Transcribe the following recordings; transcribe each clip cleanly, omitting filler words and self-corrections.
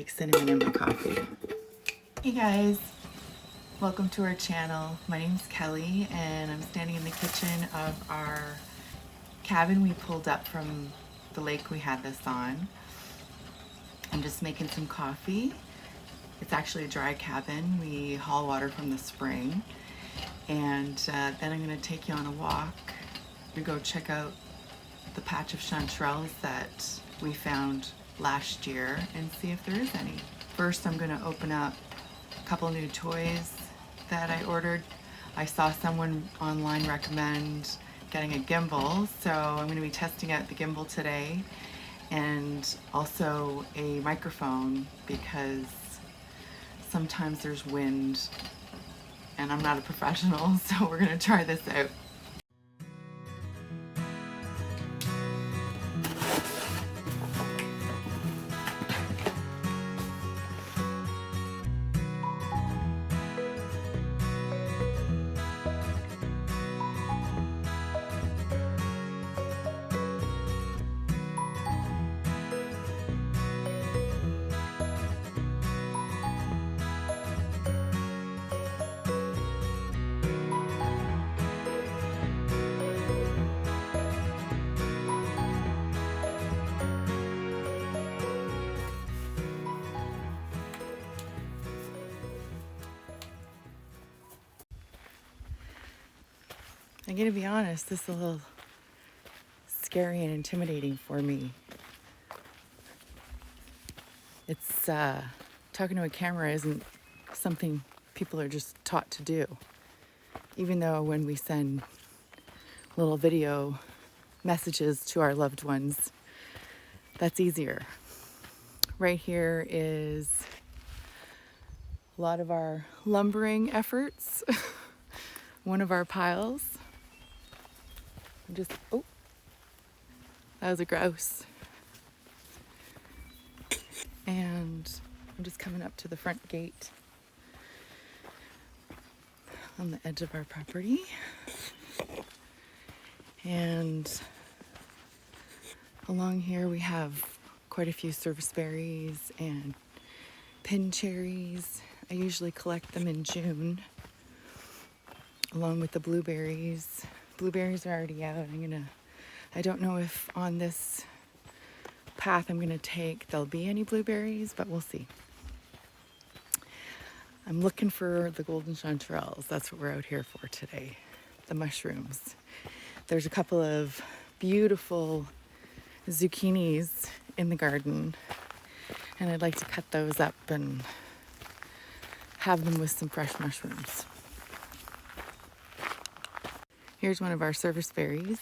like cinnamon in my coffee. Hey guys, welcome to our channel. My name's Kelly and I'm standing in the kitchen of our cabin we pulled up from the lake we had this on. I'm just making some coffee. It's actually a dry cabin. We haul water from the spring. And then I'm going to take you on a walk to go check out the patch of chanterelles that we found last year and see if there is any. First, I'm going to open up a couple new toys that I ordered. I saw someone online recommend getting a gimbal, so I'm going to be testing out the gimbal today, and also a microphone because sometimes there's wind and I'm not a professional, so we're going to try this out. I'm gonna be honest, this is a little scary and intimidating for me. It's talking to a camera isn't something people are just taught to do. Even though when we send little video messages to our loved ones, that's easier. Right here is a lot of our lumbering efforts. One of our piles. Oh, that was a grouse. And I'm just coming up to the front gate on the edge of our property. And along here we have quite a few service berries and pin cherries. I usually collect them in June, along with the blueberries. Blueberries are already out. I don't know if on this path I'm gonna take there'll be any blueberries, but we'll see. I'm looking for the golden chanterelles. That's what we're out here for today. The mushrooms. There's a couple of beautiful zucchinis in the garden, and I'd like to cut those up and have them with some fresh mushrooms. Here's one of our service berries.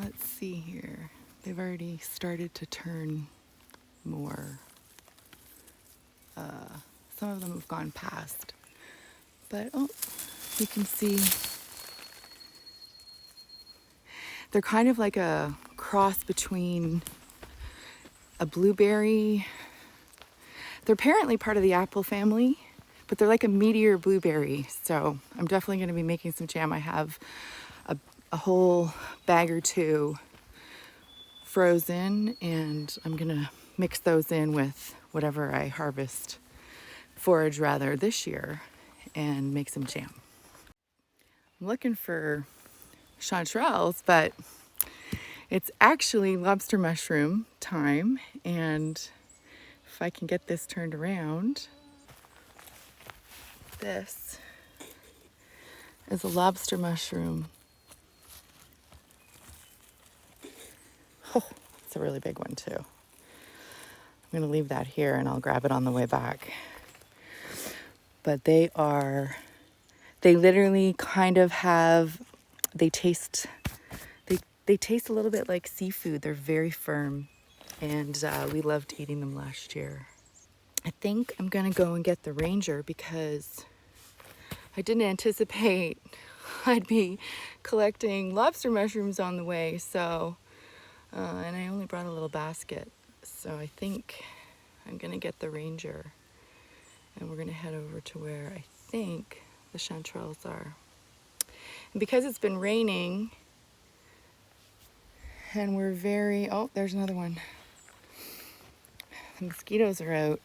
Let's see here. They've already started to turn more. Some of them have gone past. But, oh, you can see they're kind of like a cross between a blueberry. They're apparently part of the apple family, but they're like a meteor blueberry. So I'm definitely going to be making some jam. I have a whole bag or two frozen, and I'm going to mix those in with whatever I forage rather this year, and make some jam. I'm looking for chanterelles, but it's actually lobster mushroom time, and if I can get this turned around, this is a lobster mushroom. Oh, it's a really big one too. I'm gonna leave that here and I'll grab it on the way back. But they literally kind of they taste a little bit like seafood. They're very firm, and we loved eating them last year. I think I'm gonna go and get the ranger because I didn't anticipate I'd be collecting lobster mushrooms on the way, so and I only brought a little basket, so I think I'm gonna get the ranger and we're gonna head over to where I think the chanterelles are. And because it's been raining and we're oh, there's another one. The mosquitoes are out.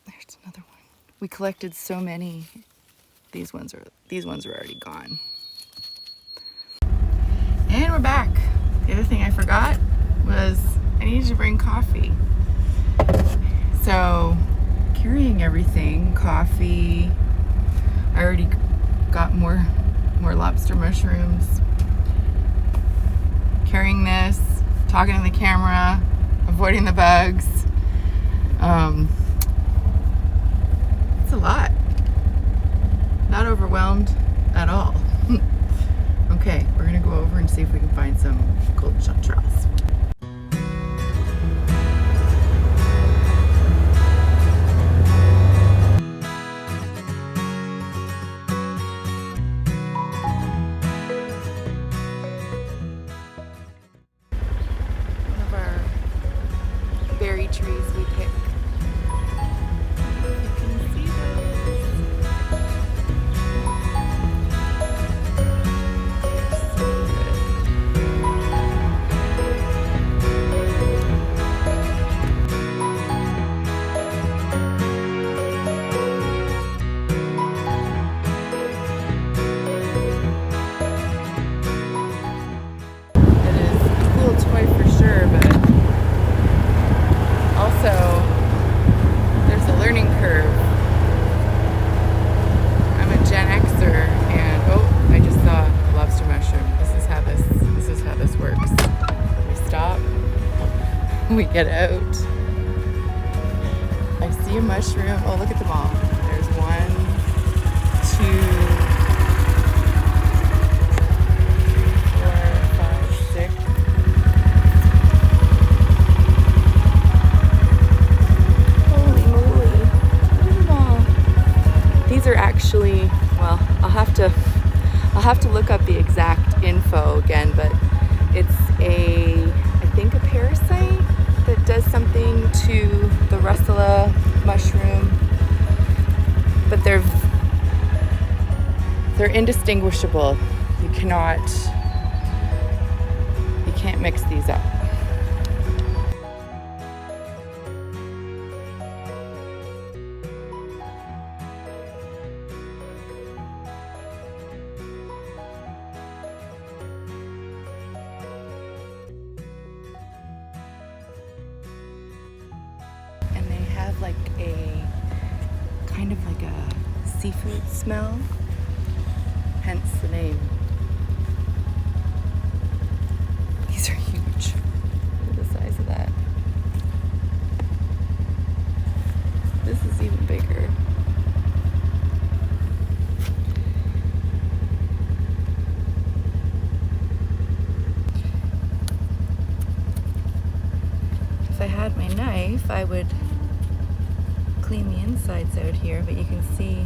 There's another one. We collected so many. These ones are already gone. And we're back. The other thing I forgot was I needed to bring coffee. So carrying everything, coffee. I already got more lobster mushrooms. Carrying this, talking to the camera, avoiding the bugs. It's a lot. Not overwhelmed at all. Okay, we're gonna go over and see if we can find some gold chanterelles. One of our berry trees we pick. You can see those. So good. It is a cool toy for sure, but also there's a learning curve. I'm a Gen Xer and I just saw a lobster mushroom. This is how this works. We stop, we get out. I see a mushroom. Oh, look at them all. There's 1, 2, 3, 4, 5, 6. Holy moly. Look at them all. These are actually, well, I'll have to look up the exact info again, but it's I think a parasite that does something to the Russula mushroom. But they're indistinguishable. You can't mix these up. And they have like a kind of like a seafood smell, hence the name. These are huge. Look at the size of that. This is even bigger. If I had my knife, I would clean the insides out here, but you can see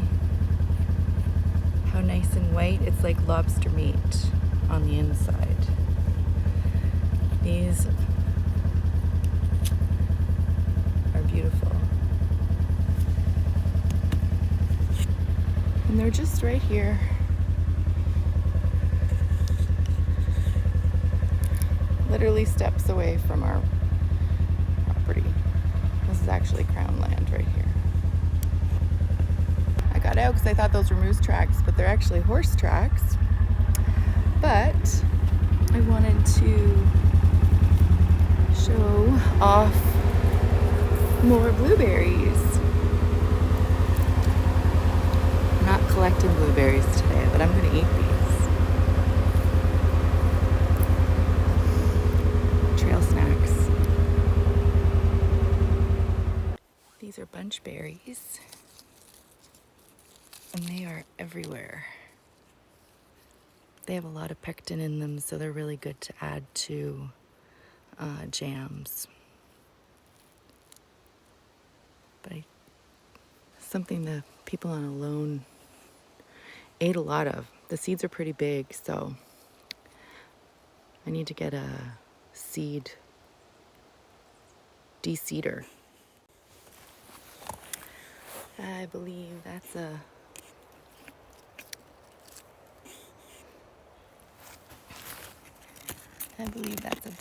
how nice and white. It's like lobster meat on the inside. These are beautiful. And they're just right here. Literally steps away from our property. This is actually crown land right here. I got out because I thought those were moose tracks, but they're actually horse tracks. But I wanted to show off more blueberries. I'm not collecting blueberries today, but I'm going to eat these. Trail snacks. These are bunchberries, and they are everywhere. They have a lot of pectin in them, so they're really good to add to jams. But something the people on a loan ate a lot of. The seeds are pretty big, so I need to get a seed de-seeder. I believe that's a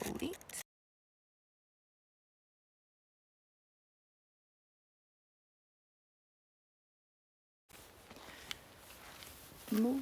bolete. More.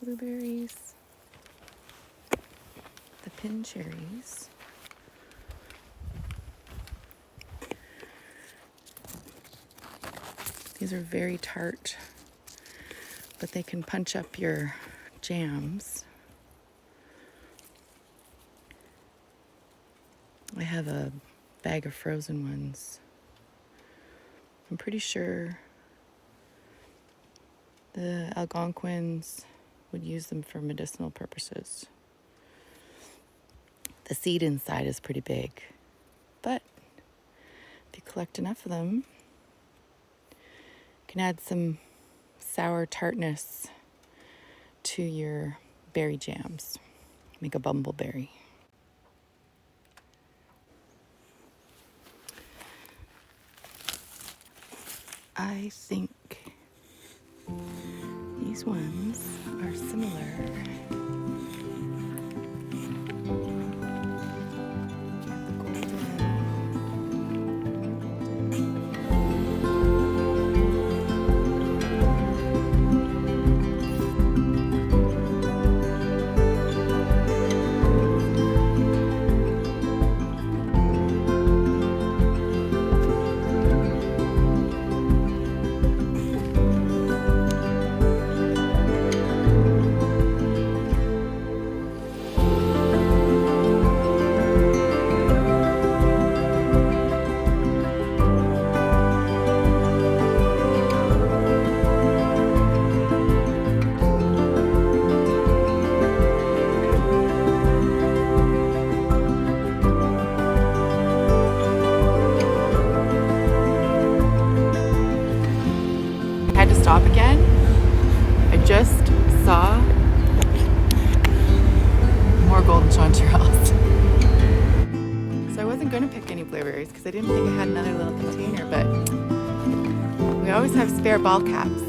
Blueberries, the pin cherries. These are very tart, but they can punch up your jams. I have a bag of frozen ones. I'm pretty sure the Algonquins would use them for medicinal purposes. The seed inside is pretty big, but if you collect enough of them, you can add some sour tartness to your berry jams. Make a bumbleberry. I think these ones are similar. Had to stop again. I just saw more golden chanterelles. So I wasn't going to pick any blueberries because I didn't think I had another little container, but we always have spare ball caps.